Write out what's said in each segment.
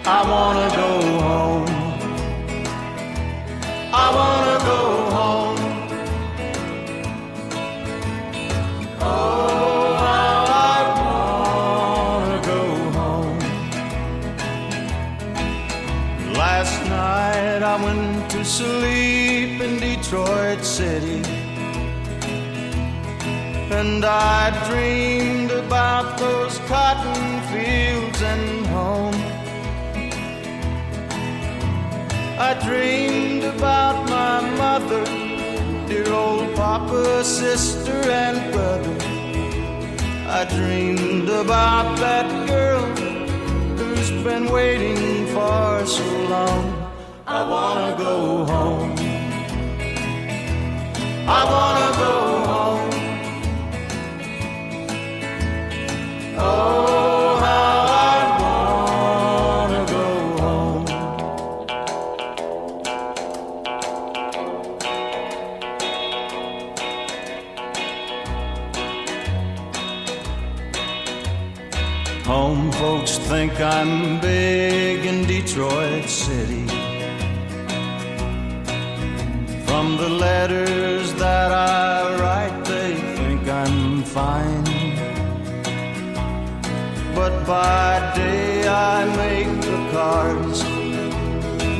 I wanna go home. I wanna go home. Oh, how I wanna go home. Last night I went to sleep in Detroit City, and I dreamed about those cotton fields and home. I dreamed about my mother, dear old papa, sister, and brother. I dreamed about that girl who's been waiting for so long. I wanna go home. I wanna go home. Oh, how I wanna go home. Home folks think I'm big in Detroit City. From the letters that I write, they think I'm fine. But by day I make the cards,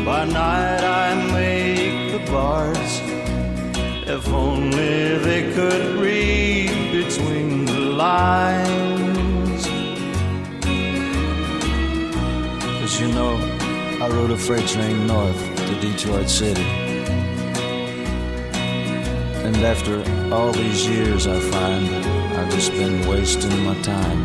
by night I make the bars. If only they could read between the lines. 'Cause you know, I rode a freight train north to Detroit City. And after all these years I find I've just been wasting my time.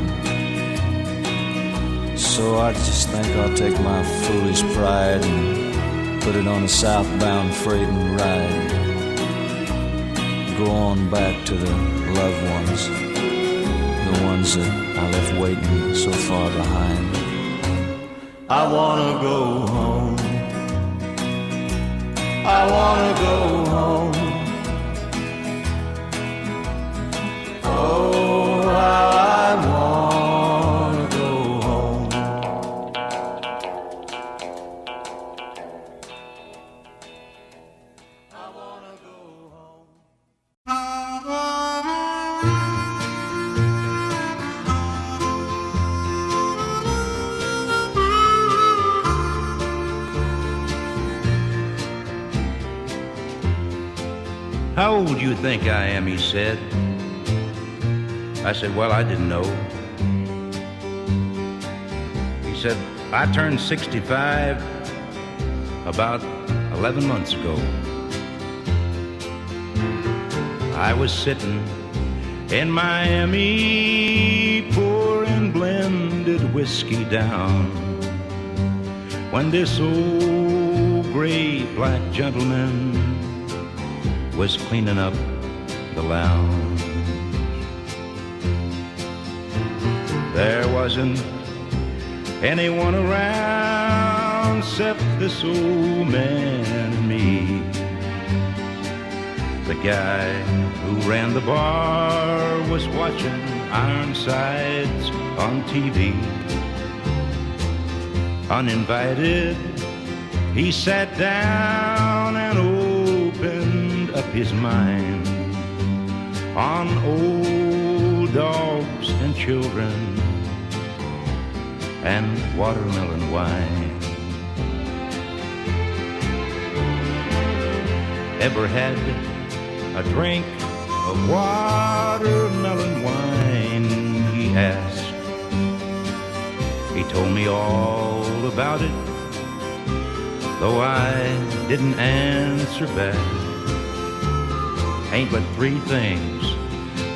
So I just think I'll take my foolish pride and put it on a southbound freight and ride. Go on back to the loved ones, the ones that I left waiting so far behind. I wanna go home. I wanna go home. Oh, how I wanna go home. I wanna go home. How old do you think I am, he said. I said, well, I didn't know. He said, I turned 65 about 11 months ago. I was sitting in Miami pouring blended whiskey down when this old gray black gentleman was cleaning up the lounge. There wasn't anyone around except this old man and me. The guy who ran the bar was watching Ironsides on TV. Uninvited, he sat down and opened up his mind on old dogs and children and watermelon wine. Ever had a drink of watermelon wine, he asked. He told me all about it, though I didn't answer back. Ain't but three things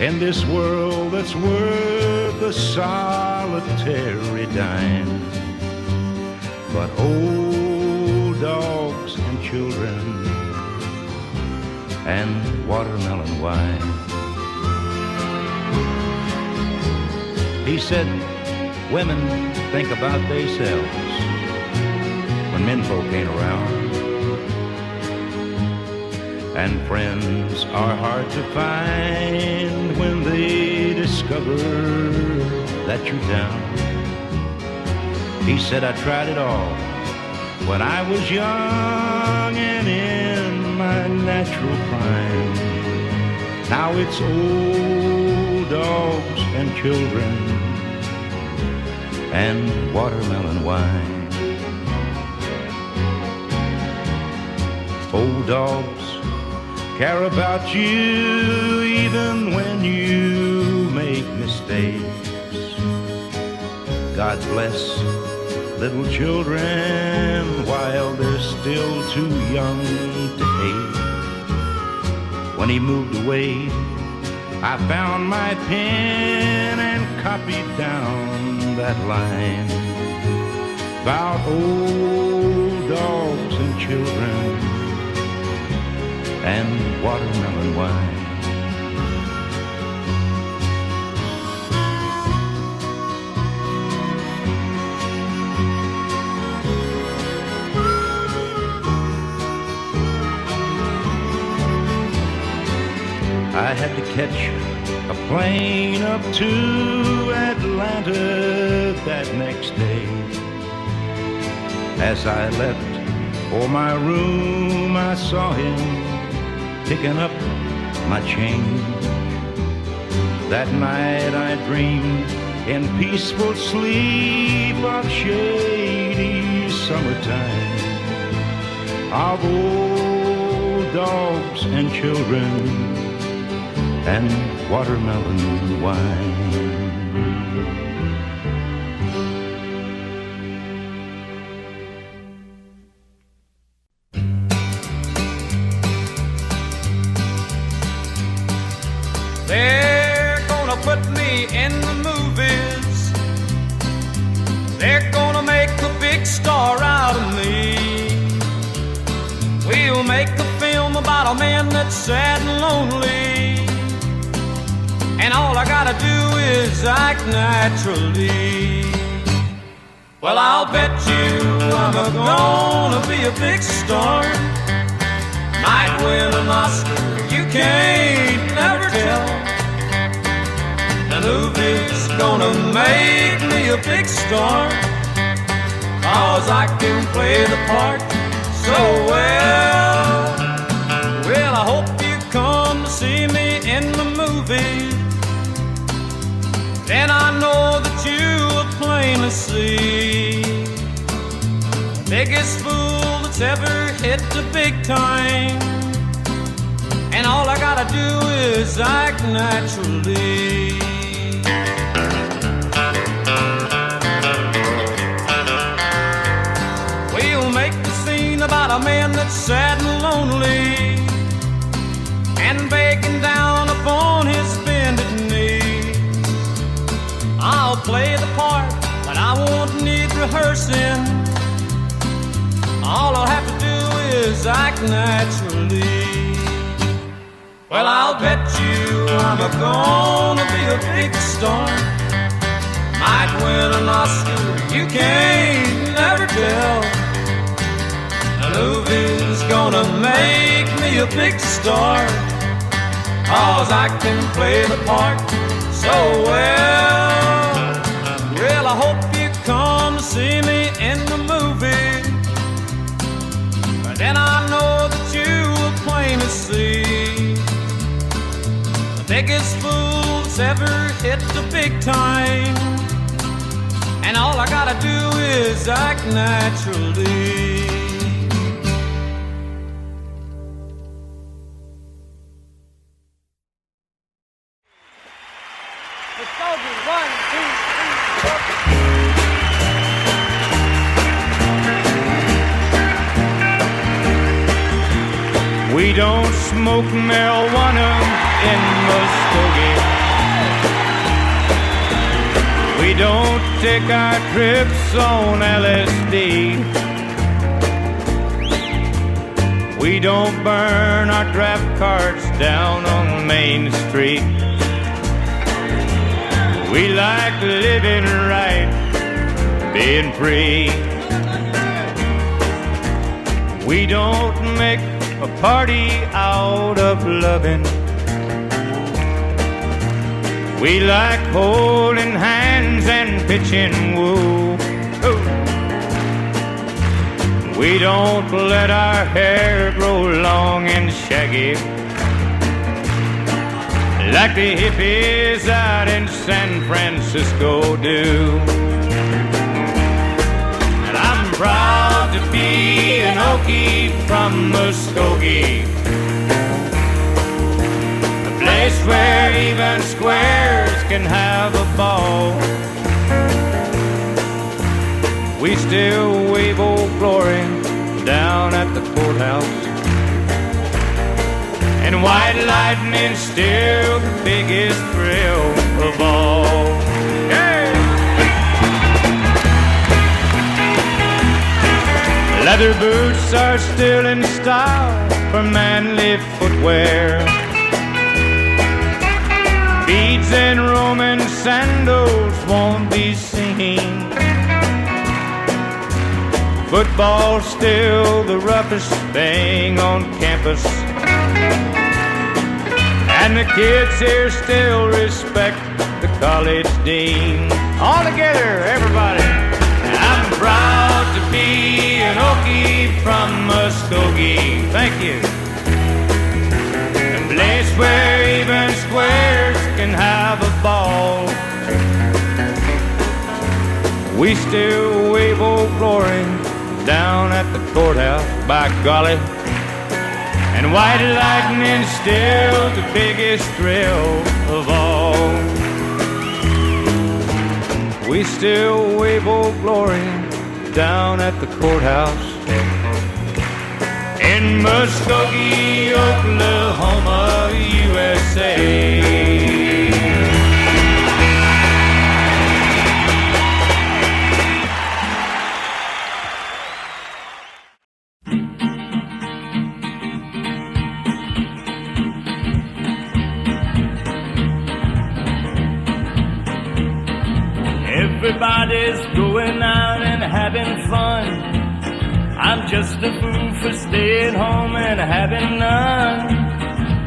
in this world that's worth a solitary dime, but old dogs and children and watermelon wine. He said women think about themselves when menfolk ain't around, and friends are hard to find when they discover that you're down. He said I tried it all when I was young and in my natural prime. Now it's old dogs and children and watermelon wine. Old dogs care about you even when you make mistakes. God bless little children while they're still too young to hate. When he moved away, I found my pen and copied down that line about old dogs and children and watermelon wine. I had to catch a plane up to Atlanta that next day. As I left for my room, I saw him picking up my change. That night I dreamed in peaceful sleep of shady summertime, of old dogs and children and watermelon wine. They're gonna put me in the movies. They're gonna make a big star out of me. We'll make a film about a man that's sad and lonely, and all I gotta do is act naturally. Well, I'll bet you I'm gonna be a big star. Might win an Oscar, you can't never tell. The movie's gonna make me a big star, 'cause I can play the part so well. Well, I hope you come to see me in the movie. Then I know that you will plainly see the biggest fool that's ever hit the big time, and all I gotta do is act naturally. We'll make the scene about a man that's sad and lonely and begging down upon his bended knee. I'll play the part, but I won't need rehearsing. All I'll have to do is act naturally. Well, I'll bet you I'm gonna be a big star. Might win an Oscar, you can't never tell. The movie's gonna make me a big star, 'cause I can play the part so well. Well, I hope you come to see me in the movie, but then I know that you will plainly see the biggest fool that's ever hit the big time, and all I gotta do is act naturally. We don't smoke marijuana in Muskogee. We don't take our trips on LSD. We don't burn our draft cards down on Main Street. We like living right, being free. We don't make a party out of loving. We like holding hands and pitching woo. Ooh. We don't let our hair grow long and shaggy like the hippies out in San Francisco do. And I'm proud to be an Okie from Muskogee, a place where even squares can have a ball. We still wave Old Glory down at the courthouse, and white lightning's still the biggest thrill of all. Yeah. Leather boots are still in style for manly footwear. Beads and Roman sandals won't be seen. Football's still the roughest thing on campus, and the kids here still respect the college dean. All together, everybody. I'm proud to be an Okie from Muskogee. Thank you. A place where even squares can have a ball. We still wave Old Glory down at the courthouse, by golly, and white lightning's still the biggest thrill of all. We still wave Old Glory down at the courthouse in Muskogee, Oklahoma, USA. Everybody's going out and having fun. I'm just a fool for staying home and having none.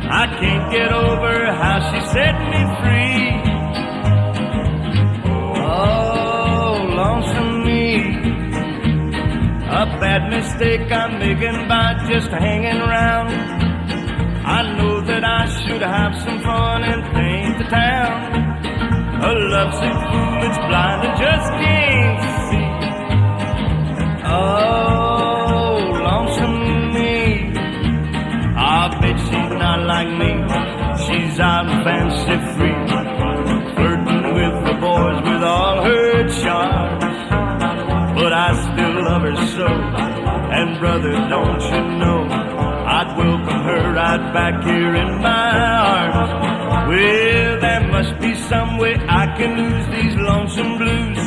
I can't get over how she set me free. Oh, lonesome me. A bad mistake I'm making by just hanging around. I know that I should have some fun and paint the town. A lovesick fool that's blind and just can't see. Oh, lonesome me. I bet she's not like me. She's out and fancy free, flirting with the boys with all her charms. But I still love her so, and brother, don't you know, I'd welcome her right back here in my arms. Well, there must be some way I can lose these lonesome blues,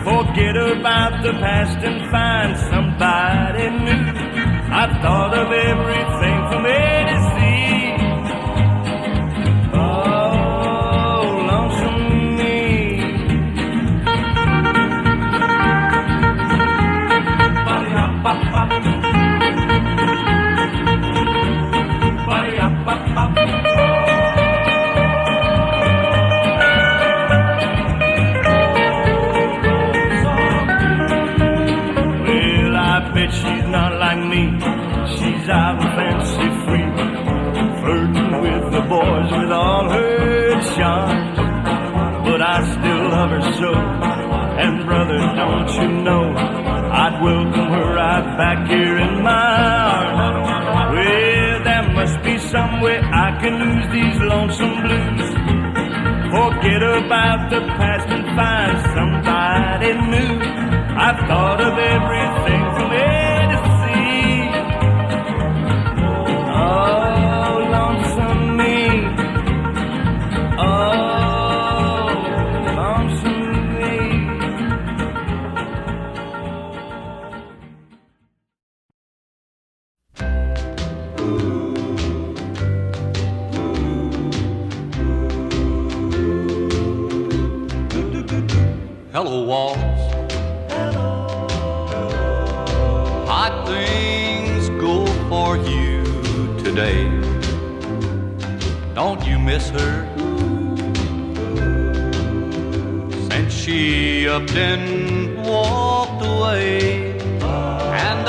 forget about the past and find somebody new. I've thought of everything from A to Z. Oh, lonesome me. She's not like me. She's out and fancy free, flirting with the boys with all her charms. But I still love her so, and brother, don't you know, I'd welcome her right back here in my arms. Well, there must be some way I can lose these lonesome blues, forget about the past and find somebody new. I've thought of everything from A to Z. Oh, lonesome me. Oh, lonesome me. Hello, walls. Hot things go for you today. Don't you miss her? Since she up and walked away, and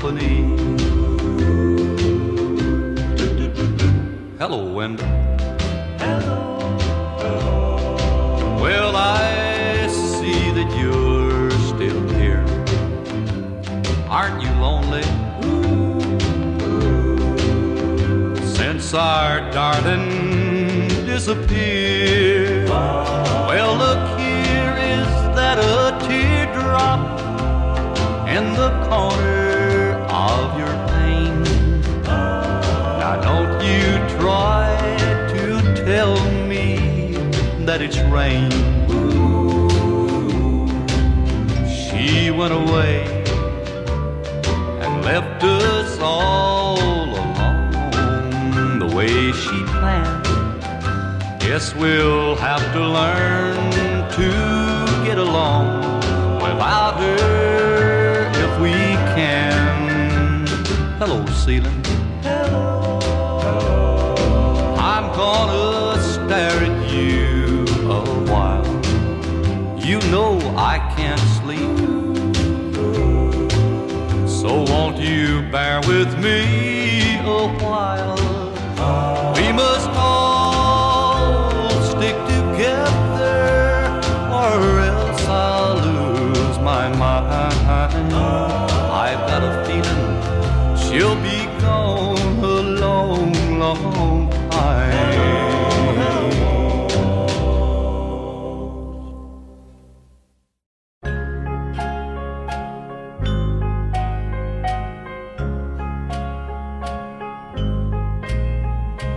company. Hello, Wendell. Well, I see that you're still here. Aren't you lonely? Since our darling disappeared. Well, look, here is that a teardrop in the corner of your pane. Now don't you try to tell me that it's rain. She went away and left us all alone the way she planned. Guess we'll have to learn to get along without her if we can. Hello, ceiling. I'm gonna stare at you a while. You know I can't sleep. So won't you bear with me a while? We must all stick together or else I'll lose my mind. I've got a feeling she'll be gone a long, long time.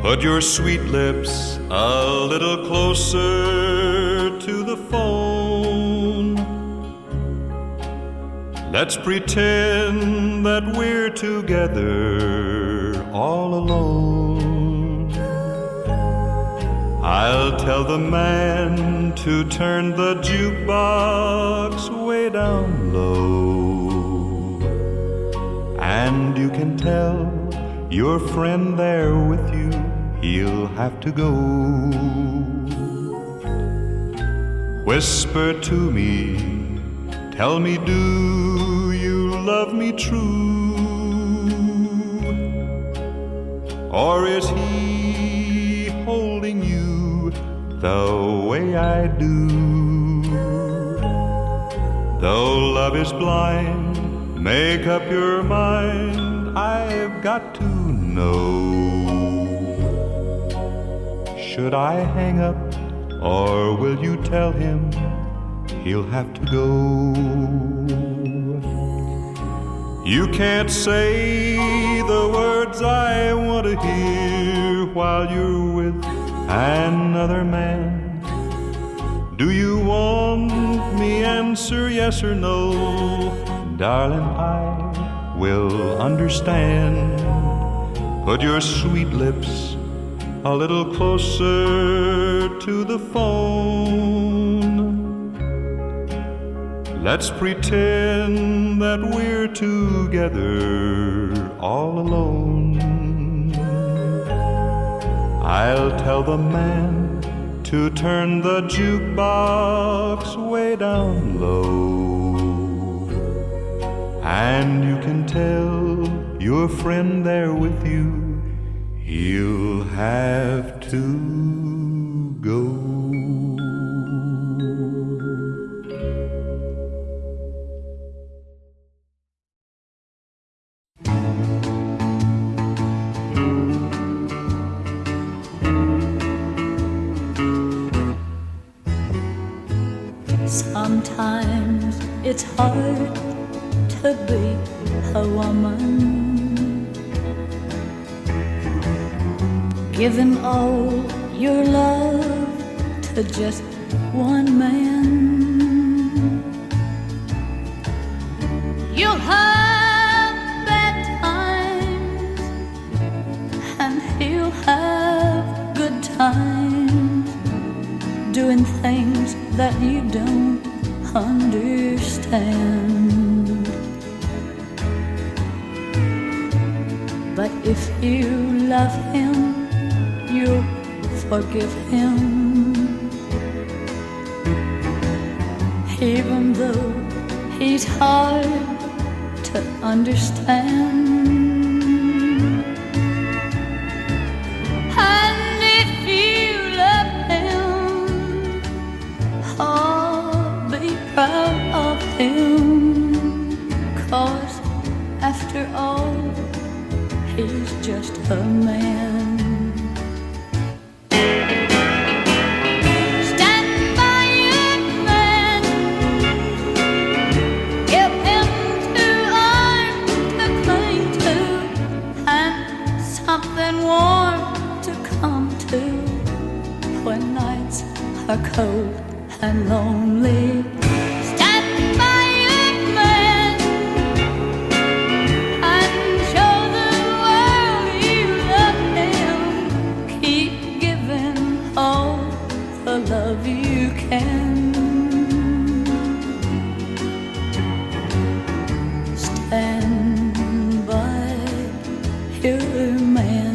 Put your sweet lips a little closer to the phone. Let's pretend that we're together all alone. I'll tell the man to turn the jukebox way down low. And you can tell your friend there with you, he'll have to go. Whisper to me, tell me, do you love me true? Or is he holding you the way I do? Though love is blind, make up your mind, I've got to know. Should I hang up, or will you tell him he'll have to go? You can't say the words I want to hear while you're with another man. Do you want me answer yes or no? Darling, I will understand. Put your sweet lips a little closer to the phone. Let's pretend that we're together all alone. I'll tell the man to turn the jukebox way down low. And you can tell your friend there with you, he'll have to go. Sometimes it's hard to be a woman, giving all your love to just one man. You'll have bad times and he'll have good times, doing things that you don't understand. But if you love him, you'll forgive him, even though he's hard to understand. And if you love him, oh, be proud of him, 'cause after all, he's just a man. Warm to come to when nights are cold and lonely. Stand by your man and show the world you love him. Keep giving all the love you can. Stand by your man.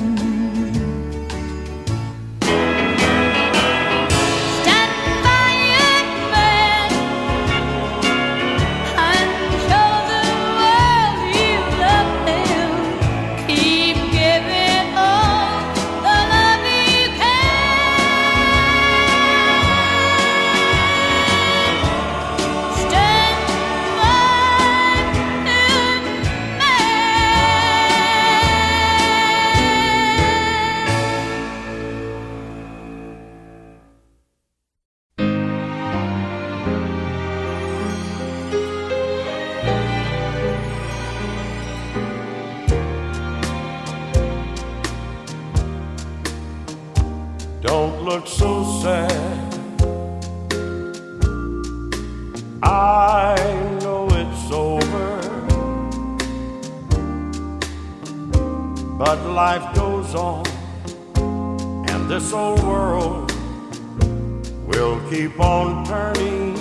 Don't look so sad. I know it's over, but life goes on, and this old world will keep on turning.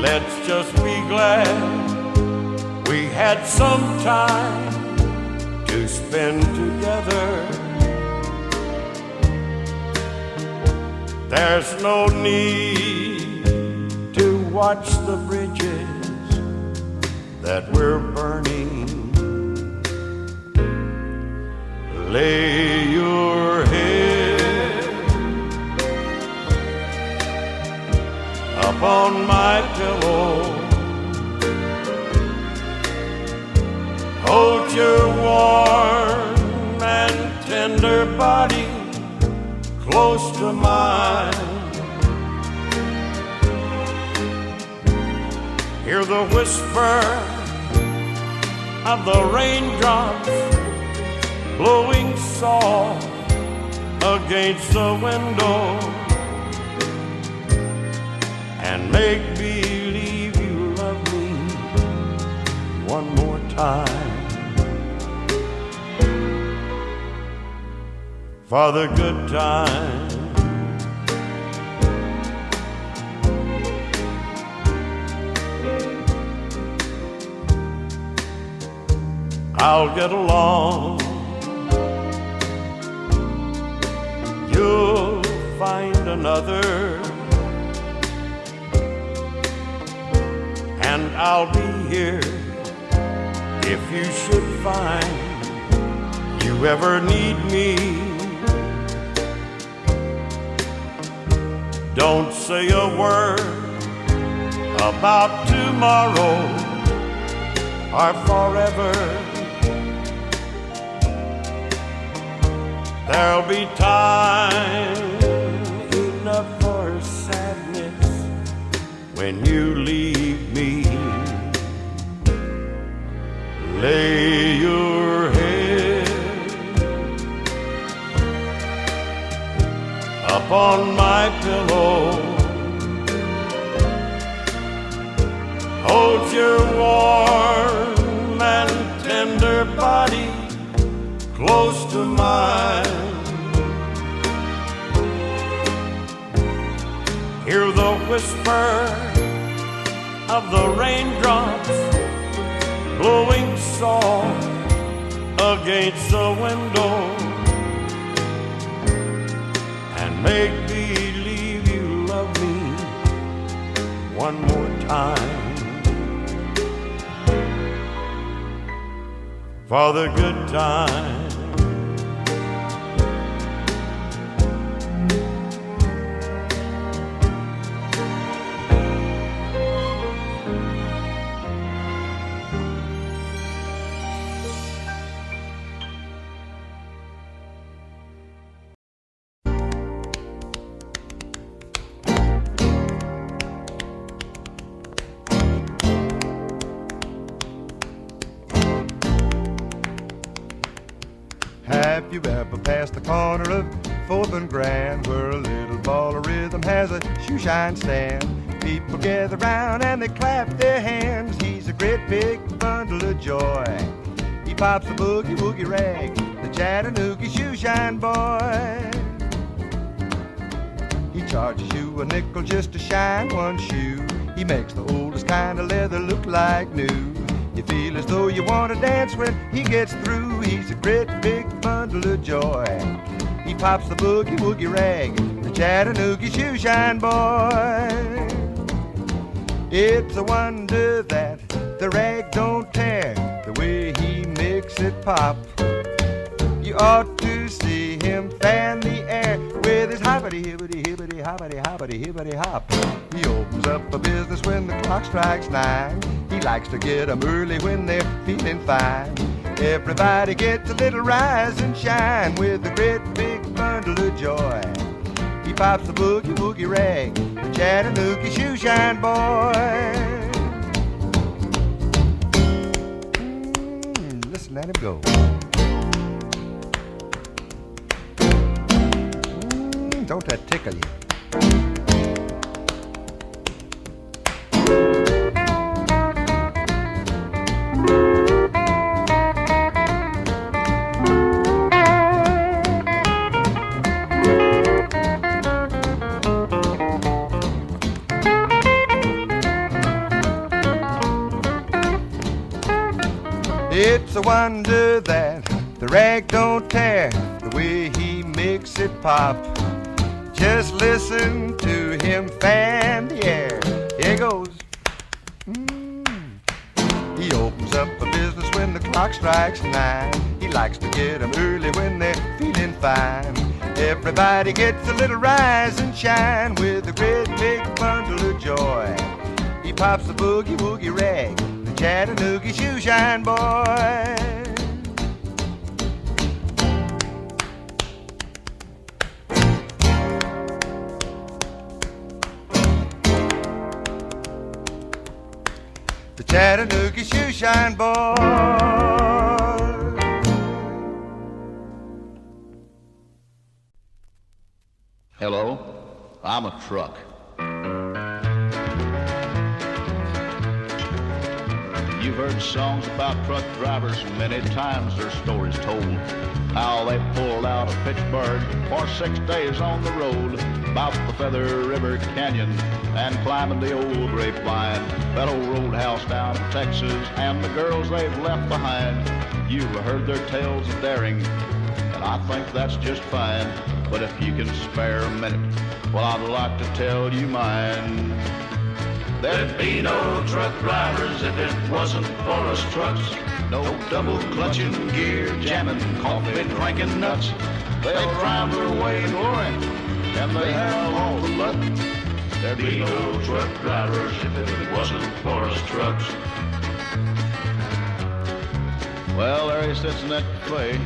Let's just be glad we had some time to spend together. There's no need to watch the bridges that we're burning. Lay your head upon my pillow. Hold your warm and tender body close to mine. Hear the whisper of the raindrops blowing soft against the window, and make believe you love me one more time. For the good time. I'll get along. You'll find another, and I'll be here if you should find you ever need me. Don't say a word about tomorrow or forever. There'll be time enough for sadness when you leave me. Lay your head upon my pillow. Hold your warm and tender body close to mine. Hear the whisper of the raindrops blowing soft against the window, and make believe you love me one more time. for the good time. Have you ever passed the corner of 4th and Grand, where a little ball of rhythm has a shoeshine stand? People gather round and they clap their hands. He's a great big bundle of joy. He pops the boogie woogie rag, the Chattanooga shoeshine boy. He charges you a nickel just to shine one shoe. He makes the oldest kind of leather look like new. You feel as though you want to dance when he gets through. He's a great big bundle of joy. He pops the boogie woogie rag, the Chattanooga shoeshine boy. It's a wonder that the rag don't tear, the way he makes it pop. You ought to see him fan the air with his hoppity hibbity hibbity hoppity hoppity hibbity hop. He opens up a business when the clock strikes 9. He likes to get 'em early when they're feeling fine. Everybody gets a little rise and shine with a great big bundle of joy. He pops the boogie woogie rag, the Chattanooga shoeshine boy. Listen at him go. Don't that tickle you? It's a wonder that the rag don't tear, the way he makes it pop. Just listen to him fan the air. Here goes. He opens up a business when the clock strikes 9. He likes to get 'em early when they're feeling fine. Everybody gets a little rise and shine with a great big bundle of joy. He pops the boogie woogie rag, the Chattanooga shoeshine boy. The Chattanooga shoeshine boy. Hello, I'm a truck. You've heard songs about truck drivers, many times their stories told. How they pulled out of Pittsburgh for 6 days on the road, about the Feather River Canyon and climbing the old grapevine, that old roadhouse down in Texas, and the girls they've left behind. You've heard their tales of daring, and I think that's just fine. But if you can spare a minute, well, I'd like to tell you mine. There'd be no truck drivers if it wasn't for us trucks. No double clutching, gear jamming, coffee drinking nuts. They'll drive their way in glory, and they have all the luck. There'd be no truck drivers if it wasn't for us trucks. Well, there he sits in that cafe,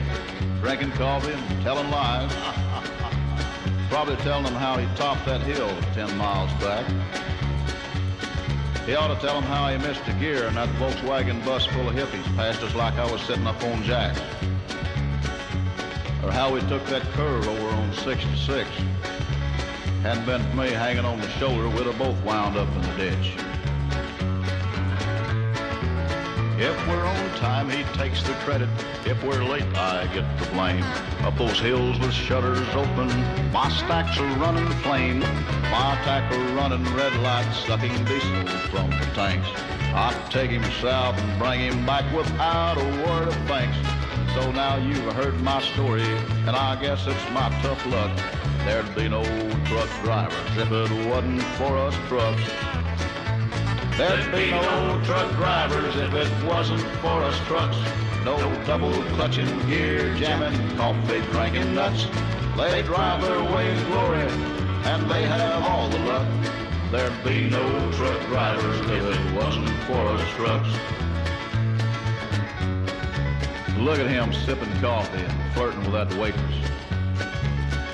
drinking coffee and telling lies. Probably telling them how he topped that hill 10 miles back. He ought to tell them how he missed a gear and that Volkswagen bus full of hippies passed us like I was sitting up on jacks. Or how we took that curve over on 66. Hadn't been for me hanging on the shoulder, we'd have both wound up in the ditch. If we're on time, he takes the credit. If we're late, I get the blame. Up those hills with shutters open, my stacks are running flame. My tackle running red lights, sucking diesel from the tanks. I'd take him south and bring him back without a word of thanks. So now you've heard my story, and I guess it's my tough luck. There'd be no truck drivers if it wasn't for us trucks. There'd be no truck drivers if it wasn't for us trucks. No double clutching, gear jamming, coffee drinking nuts. They drive their way in glory, and they have all the luck. There'd be no truck drivers if it wasn't for us trucks. Look at him sipping coffee and flirting with that waitress.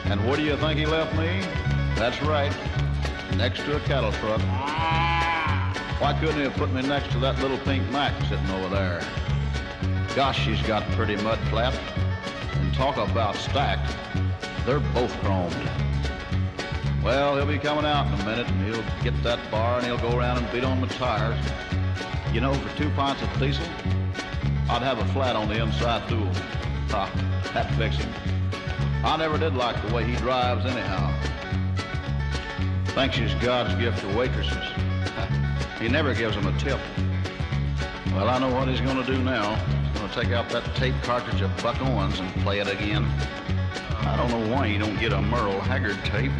And where do you think he left me? That's right, next to a cattle truck. Why couldn't he have put me next to that little pink Mac sitting over there? Gosh, she's got pretty mud flat. And talk about stacked, they're both chromed. Well, he'll be coming out in a minute, and he'll get that bar, and he'll go around and beat on my tires. You know, for 2 pints of diesel, I'd have a flat on the inside tool. Ha, that'd fix him. I never did like the way he drives anyhow. Thinks he's God's gift to waitresses. He never gives them a tip. Well, I know what he's gonna do now. He's gonna take out that tape cartridge of Buck Owens and play it again. I don't know why you don't get a Merle Haggard tape.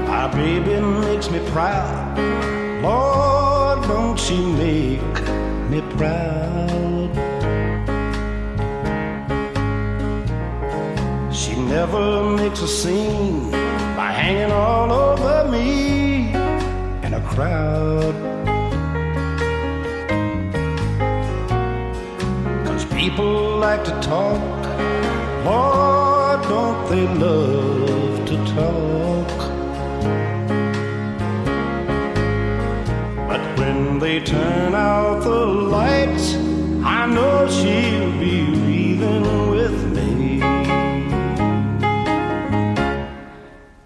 My baby makes me proud. Lord, don't she make me proud. She never makes a scene by hanging all over me in a crowd. 'Cause people like to talk, Lord, don't they love to talk. But when they turn out the lights, I know she'll be breathing with me.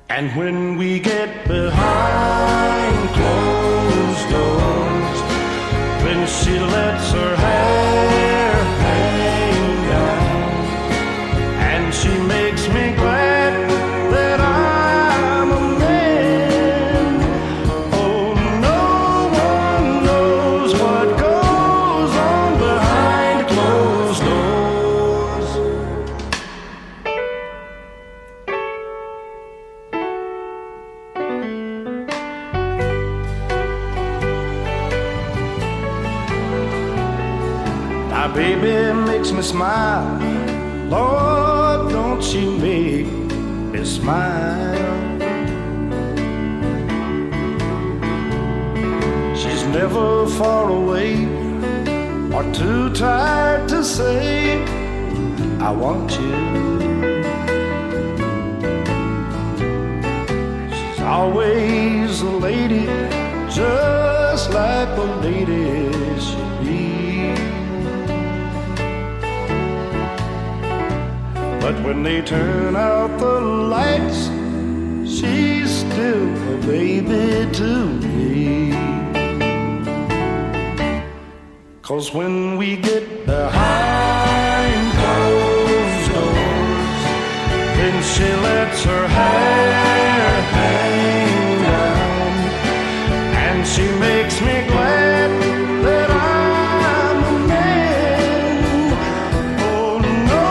And when we get behind closed doors, when she lets her hair hang down, and she makes me glad that I'm a man. Oh, no one knows what goes on behind closed doors. My baby makes me smile. Lord, don't she make me smile. She's never far away or too tired to say, I want you. She's always a lady, just like a lady should be. But when they turn out the lights, she's still a baby to me. 'Cause when we get behind closed doors, then she lets her hair hang down, and she makes me glad that I'm a man. Oh, no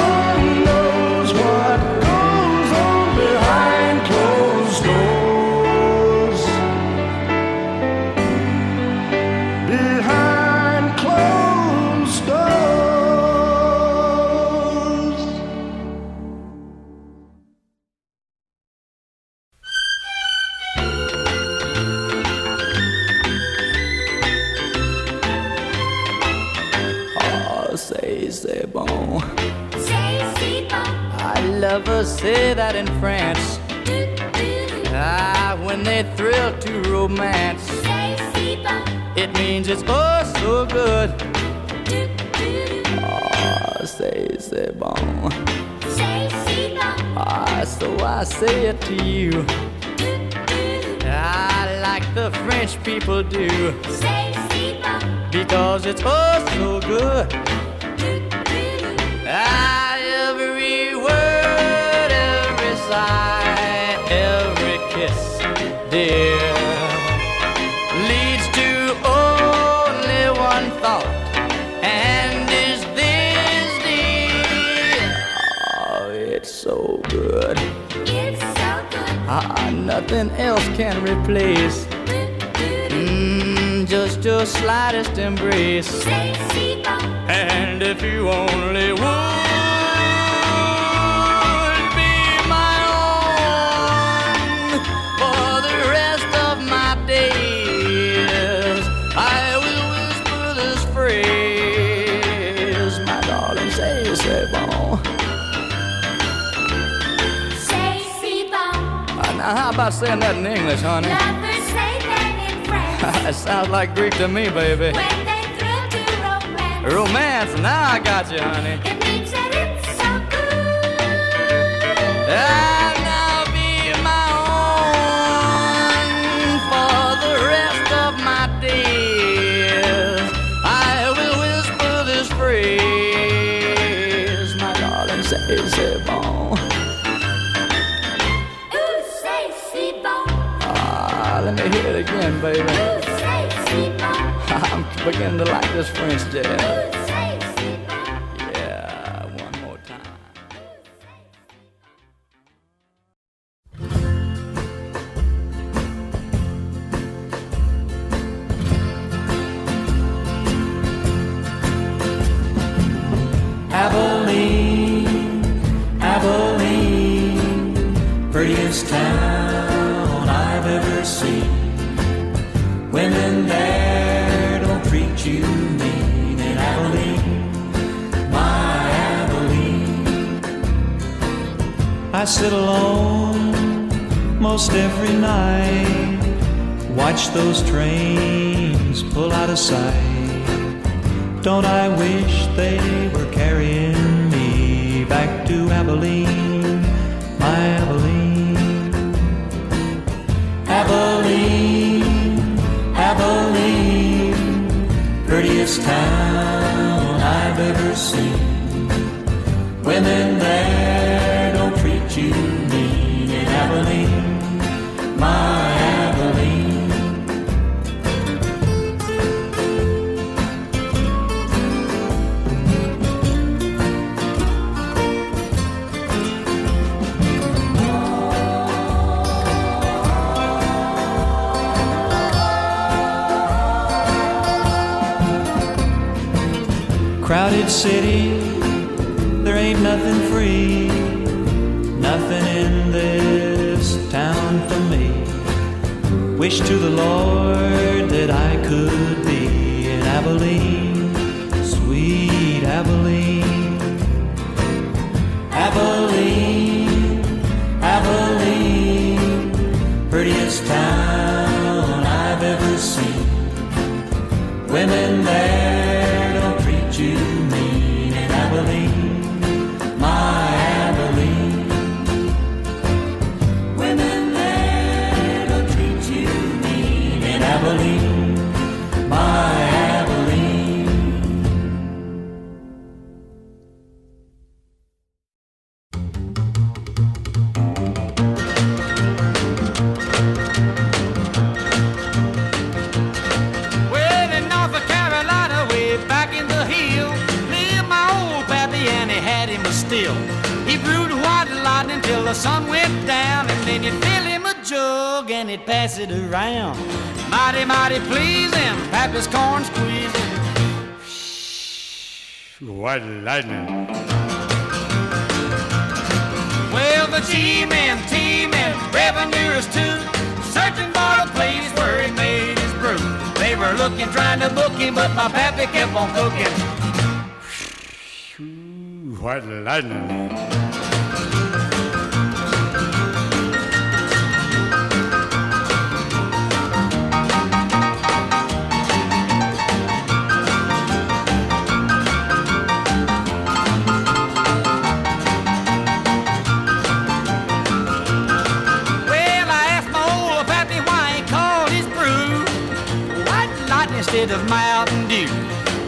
one knows what goes on behind closed doors. Behind closed doors. Oh, c'est bon. I love her, say that in France. Ah, when they thrill to romance, it means it's oh so good. Oh, c'est bon. Ah, so I say it to you. I like the French people do, because it's oh so good. Ah, every word, every sigh, every kiss, dear, leads to only one thought, and Nothing else can replace just your slightest embrace. And if you only would be my own for the rest of my days, I will whisper this phrase, my darling, say, bon. Now, how about saying that in English, honey? Lovers say that in French. It sounds like Greek to me, baby. When they thrill to romance. Romance, now I got you, honey. It means that it's so good. And I'll be my own for the rest of my days. I will whisper this phrase, my darling, say, bon. Let me hear it again, baby. I'm beginning to like this French jazz. Yeah, one more time. Abilene, Abilene, prettiest town I've ever seen. Women there don't treat you mean in Abilene, my Abilene. I sit alone most every night, watch those trains pull out of sight. Don't I wish they were carrying me back to Abilene, my Abilene. Abilene, Abilene, prettiest town I've ever seen. Women there don't treat you mean in Abilene, my Abilene. Crowded city, there ain't nothing free, nothing in this town for me. Wish to the Lord that I could be in Abilene, sweet Abilene. Abilene, Abilene, prettiest town I've ever seen. Women there don't treat you mean in Abilene, my Abilene. Women there don't treat you mean in Abilene, my Abilene. Well, in North Carolina, way back in the hill, lived my old pappy and he had him a still. He brewed white lightning till the sun went down, and then you'd fill him a jug and he'd pass it around. Mighty, mighty pleasing, pappy's corn squeezing. White lightning. Well, the G-men, T-men, revenuers too, searching for a place where he made his brew. They were looking, trying to book him, but my pappy kept on cooking. White lightning. Well, I asked my old pappy why he called his brew White Lightning instead of Mountain Dew.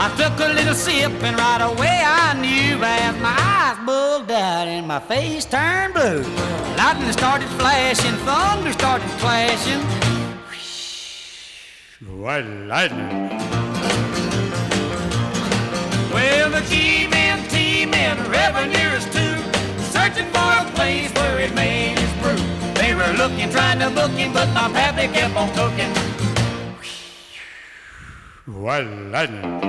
I took a little sip and right away I knew, as my eyes bugged out and my face turned blue. Lightning started flashing, thunder started clashing. White lightning. Well, the G-men, T-men, revenuers too, searching for a place where it made his brew. They were were looking, trying to book him, but my pappy kept on cooking. What lightning.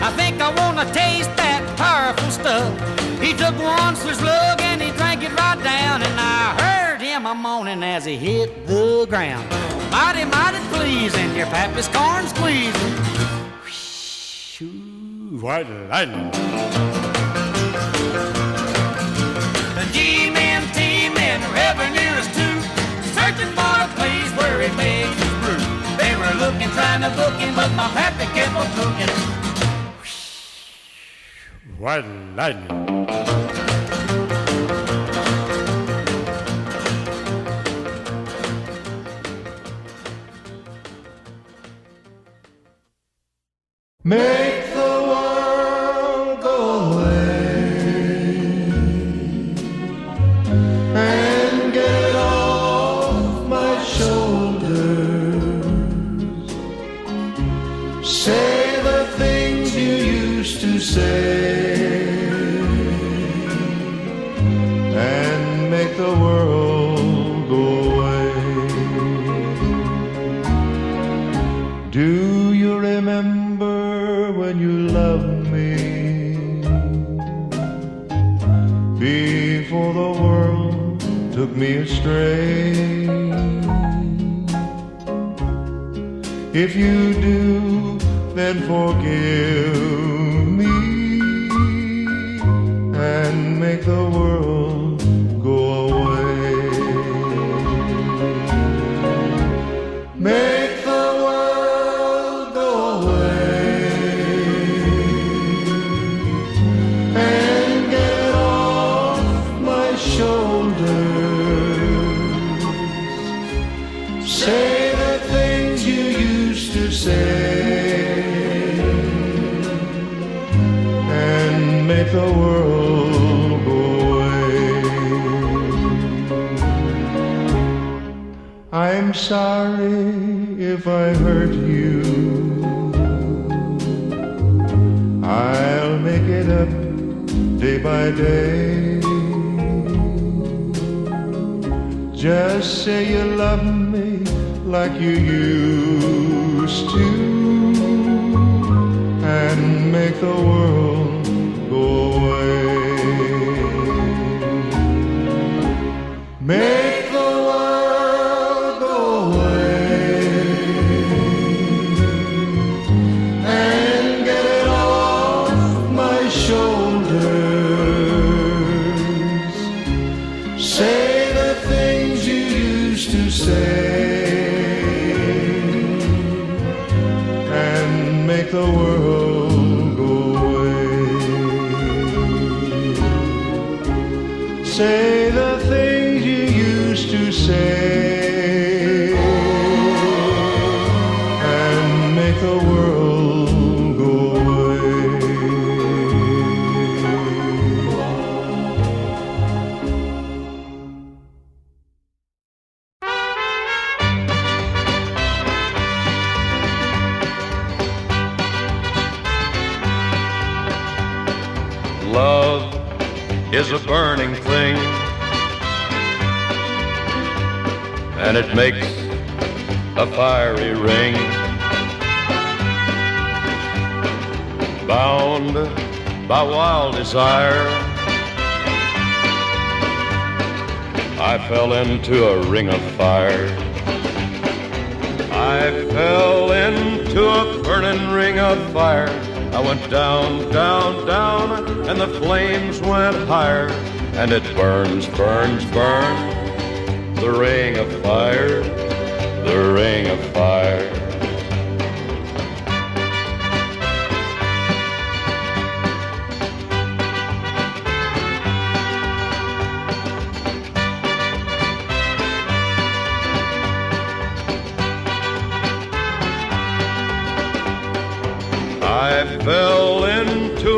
I think I wanna taste that powerful stuff. He took one slug and he drank it right down, and I heard him a moaning as he hit the ground. Mighty, mighty pleasing, your pappy's corn squeezing. What lightning. The G-men, T-men, revenue is too, searching for a place where he makes his brew. They were looking, trying to book him, but my pappy kept on cooking. What lightning. Make the world go away and get off my shoulders. Say the things you used to say and make the world go away. Do you remember when you loved me before the world took me astray? If you do, then forgive me and make the world go away. Make the world go away and get off my shoulders. Say the things you used to say and make the world go away. I'm sorry if I hurt you. I'll make it up day by day. Just say you love me like you used to and make the world go away. Make the world go away and get it off my shoulders. Say the things you used to say and make the world go away. Say the things you used to say and make the world go away. Love is a burning thing, and it makes a fiery ring. Bound by wild desire, I fell into a ring of fire. I fell into a burning ring of fire. I went down, down, down, and the flames went higher. And it burns, burns, burns, the ring of fire, the ring of fire. I fell into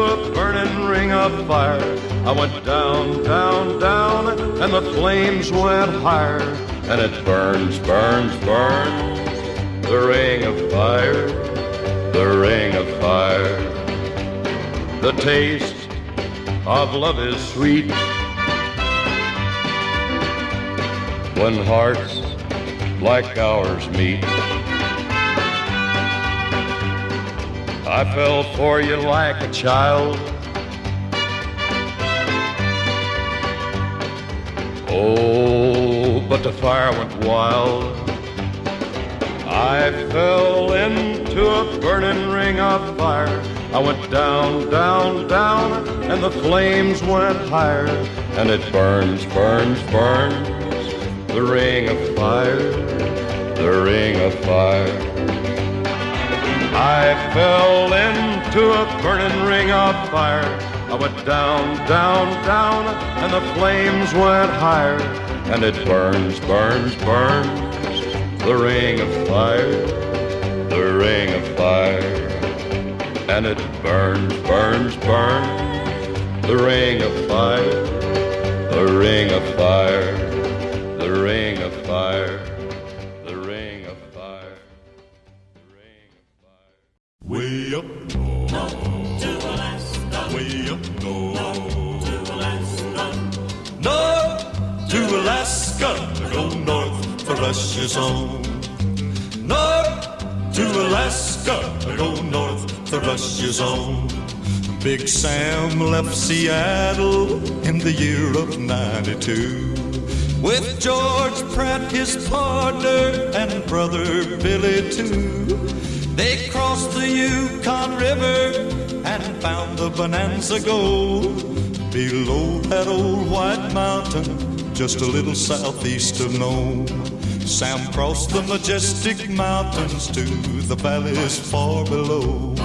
of fire. I went down, down, down, and the flames went higher. And it burns, burns, burns, the ring of fire, the ring of fire. The taste of love is sweet when hearts like ours meet. I fell for you like a child. Oh, but the fire went wild. I fell into a burning ring of fire. I went down, down, down, and the flames went higher. And it burns, burns, burns, the ring of fire, the ring of fire. I fell into a burning ring of fire. I went down, down, down, and the flames went higher. And it burns, burns, burns, the ring of fire, the ring of fire. And it burns, burns, burns, the ring of fire, the ring of fire, the ring of fire, the ring of fire, the ring of fire. Way up north, to Alaska, way up north, to Alaska, north to Alaska. Go north, the rush is on. North to Alaska. Go north, the rush is on. Big Sam left Seattle in the year of '92 with George Pratt, his partner, and brother Billy too. They crossed the Yukon River and found the Bonanza Gold below that old white mountain, just a little southeast of Nome. Sam crossed the majestic mountains to the valleys far below.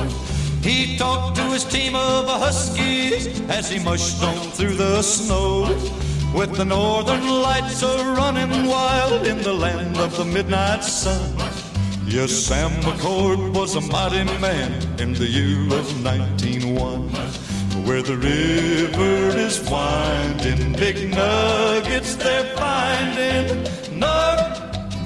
He talked to his team of huskies as he mushed on through the snow, with the northern lights a-running wild in the land of the midnight sun. Yes, Sam McCord was a mighty man in the year of 1901. Where the river is winding, big nuggets they're finding. North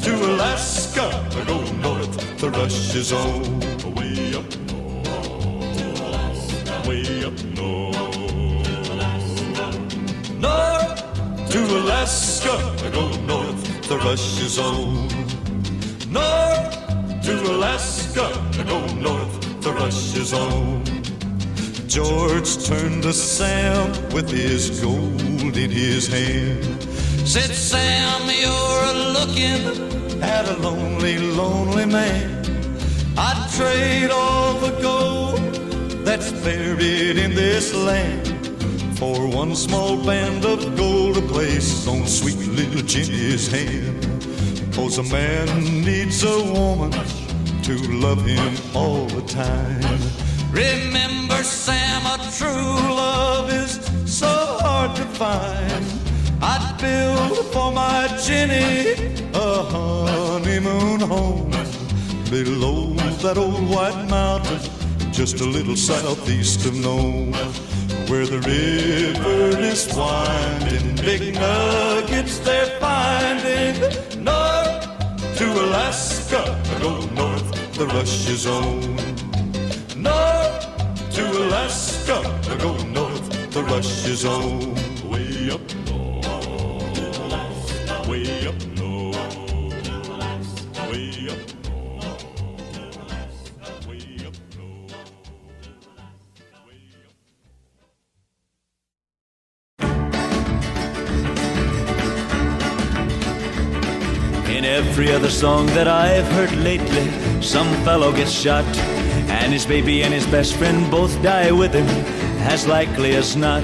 to Alaska, go north, the rush is on. Way up north, way up north. North to Alaska, go north, the rush is on. North to Alaska, go north, the rush is on. George turned to Sam with his gold in his hand. Said, Sam, you're looking at a lonely, lonely man. I'd trade all the gold that's buried in this land for one small band of gold to place on sweet little Jenny's hand. 'Cause a man needs a woman to love him all the time. Remember, Sam, a true love is so hard to find. I'd build for my Jenny a honeymoon home below that old white mountain, just a little southeast of Nome, where the river is winding, big nuggets they're finding. North to Alaska, go north, the rush is on. North to Alaska, go north, the rush is on. Way up north, way up north, way up north, way up north. In every other song that I've heard lately, some fellow gets shot, and his baby and his best friend both die with him, as likely as not.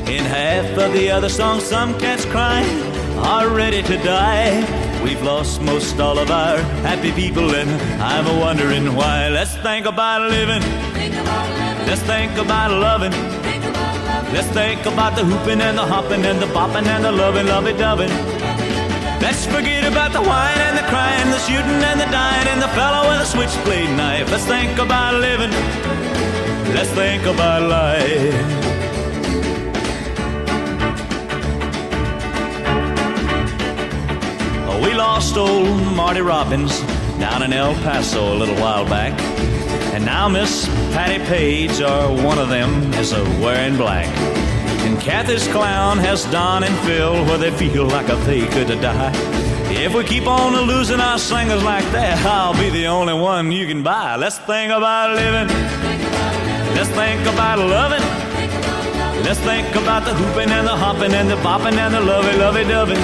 In half of the other songs, some cats crying are ready to die. We've lost most all of our happy people, and I'm a-wondering why. Let's think about living. Let's think about loving. Let's think about the hooping and the hopping and the bopping and the loving, lovey-doving. Let's forget about the whine and the crying, the shooting and the dying, and the fellow with a switchblade knife. Let's think about living. Let's think about life. lost old Marty Robbins down in El Paso a little while back. And now Miss Patty Page, or one of them, is wearing black. And Kathy's clown has Don and Phil where they feel like they could die. If we keep on losing our singers like that, I'll be the only one you can buy. Let's think about living. Let's think about loving. Let's think about the hooping and the hopping and the bopping and the lovey-dovey.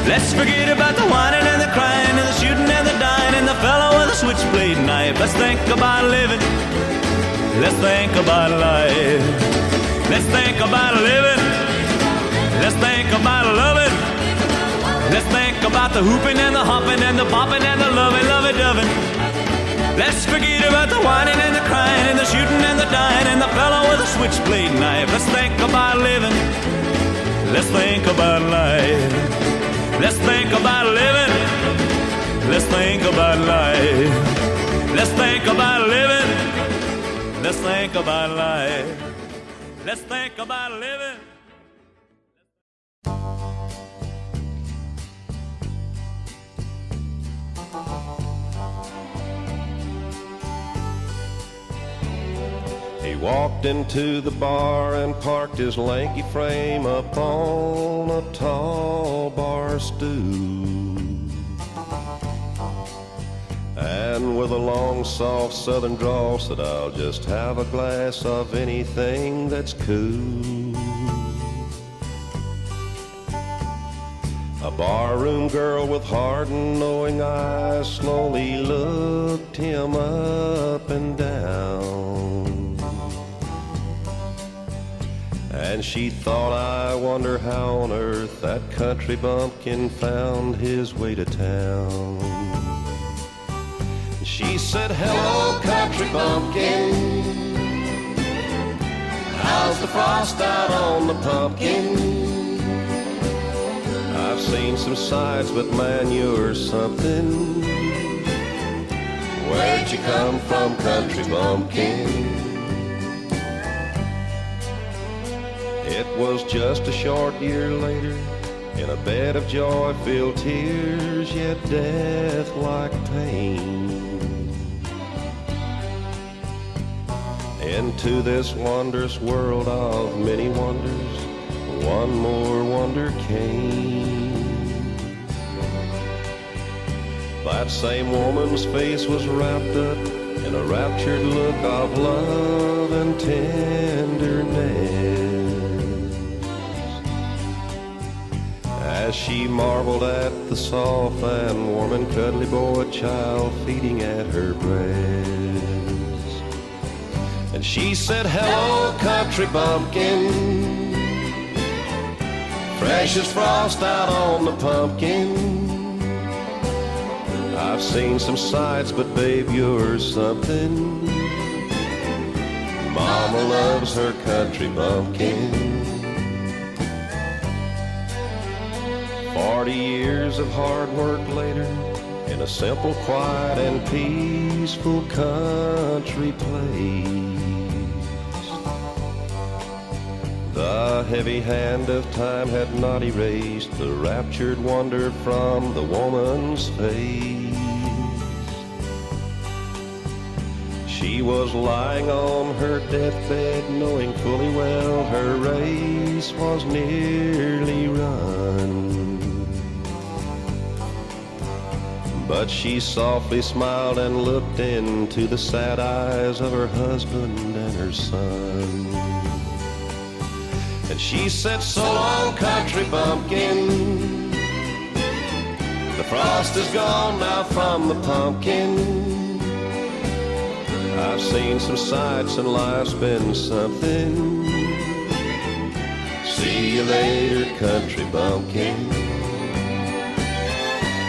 Let's forget about the whining and the crying and the shooting and the dying and the fellow with a switchblade knife. Let's think about living. Let's think about life. Let's think about living. Let's think about loving. Let's think about the hooping and the hopping and the bopping and the lovey-dovey. Let's forget about the whining and the crying and the shooting and the dying and the fellow with a switchblade knife. Let's think about living. Let's think about life. Let's think about living. Let's think about life. Let's think about living. Let's think about life. Let's think about living. He walked into the bar and parked his lanky frame upon a tall bar stool. And with a long, soft southern drawl said, I'll just have a glass of anything that's cool. A barroom girl with hard and knowing eyes slowly looked him up and down. And she thought, I wonder how on earth that country bumpkin found his way to town. She said, hello, country bumpkin. How's the frost out on the pumpkin? I've seen some sights, but man, you're something. Where'd you come from, country bumpkin? It was just a short year later, in a bed of joy-filled tears, yet death-like pain. Into this wondrous world of many wonders, one more wonder came. That same woman's face was wrapped up in a raptured look of love and tenderness, as she marveled at the soft and warm and cuddly boy child feeding at her breast. And she said, hello, country bumpkin. Fresh as frost out on the pumpkin. I've seen some sights, but babe, you're something. Mama loves her country bumpkin. 40 years of hard work later, in a simple, quiet, and peaceful country place, the heavy hand of time had not erased the raptured wonder from the woman's face. She was lying on her deathbed, knowing fully well her race was nearly run. But she softly smiled and looked into the sad eyes of her husband and her son. And she said, so long, country bumpkin. The frost is gone now from the pumpkin. I've seen some sights and life's been something. See you later, country bumpkin.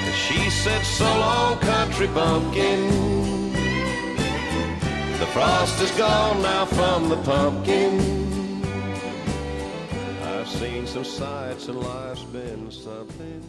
And she said, so long, country bumpkin. The frost is gone now from the pumpkin. I've seen some sights and life's been something.